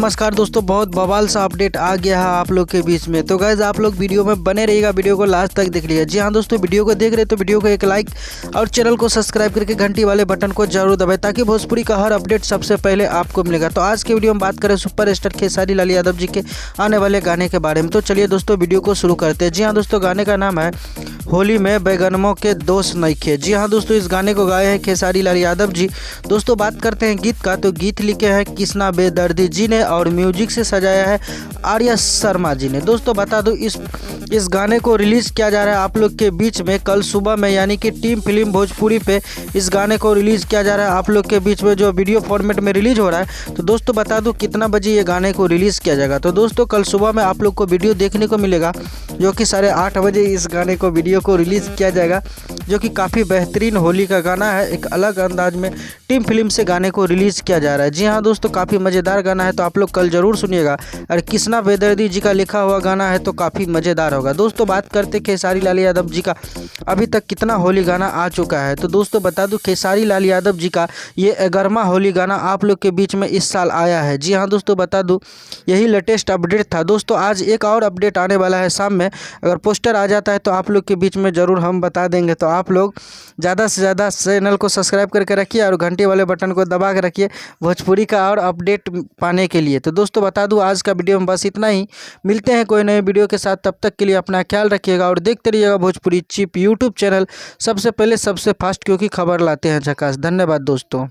नमस्कार दोस्तों, बहुत बवाल सा अपडेट आ गया है आप लोग के बीच में। तो गाइज आप लोग वीडियो में बने रहिएगा, वीडियो को लास्ट तक देख लीजिएगा। जी हाँ दोस्तों, वीडियो को देख रहे तो वीडियो को एक लाइक और चैनल को सब्सक्राइब करके घंटी वाले बटन को जरूर दबाएं ताकि भोजपुरी का हर अपडेट सबसे पहले आपको मिलेगा। तो आज के वीडियो में बात करें सुपर स्टार खेसारी लाल यादव जी के आने वाले गाने के बारे में। तो चलिए दोस्तों वीडियो को शुरू करते हैं। जी हाँ दोस्तों, गाने का नाम है होली में बैगनमों के दोस्त नइखे। जी हाँ दोस्तों, इस गाने को गाए हैं खेसारी लाल यादव जी। दोस्तों बात करते हैं गीत का, तो गीत लिखे हैं कृष्णा बेदर्दी जी ने और म्यूजिक से सजाया है आर्या शर्मा जी ने। दोस्तों बता दूं इस गाने को रिलीज़ किया जा रहा है आप लोग के बीच में कल सुबह में, यानी कि टीम फिल्म भोजपुरी पे इस गाने को रिलीज़ किया जा रहा है आप लोग के बीच में, जो वीडियो फॉर्मेट में रिलीज हो रहा है। तो दोस्तों बता दूं कितना बजे ये गाने को रिलीज़ किया जाएगा। तो दोस्तों कल सुबह में आप लोग को वीडियो देखने को मिलेगा, जो कि 8:30 बजे इस गाने को वीडियो को रिलीज़ किया जाएगा, जो कि काफ़ी बेहतरीन होली का गाना है। एक अलग अंदाज में टीम फिल्म से गाने को रिलीज़ किया जा रहा है। जी हाँ दोस्तों, काफ़ी मज़ेदार गाना है, तो आप लोग कल ज़रूर सुनिएगा। और कृष्णा बेदर्दी जी का लिखा हुआ गाना है, तो काफ़ी मज़ेदार होगा। दोस्तों बात करते खेसारी लाल यादव जी का अभी तक कितना होली गाना आ चुका है। तो दोस्तों बता दूं खेसारी लाल यादव जी का ये 11वां होली गाना आप लोग के बीच में इस साल आया है। जी हाँ दोस्तों, बता दूं यही लेटेस्ट अपडेट था। दोस्तों आज एक और अपडेट आने वाला है शाम में, अगर पोस्टर आ जाता है तो आप लोग के बीच में ज़रूर हम बता देंगे। तो आप लोग ज़्यादा से ज़्यादा चैनल को सब्सक्राइब करके रखिए और घंटे वाले बटन को दबा के रखिए भोजपुरी का और अपडेट पाने के लिए। तो दोस्तों बता दूं आज का वीडियो में बस इतना ही। मिलते हैं कोई नए वीडियो के साथ, तब तक के लिए अपना ख्याल रखिएगा और देखते रहिएगा भोजपुरी चिप यूट्यूब चैनल, सबसे पहले सबसे फास्ट, क्योंकि खबर लाते हैं झकास। धन्यवाद दोस्तों।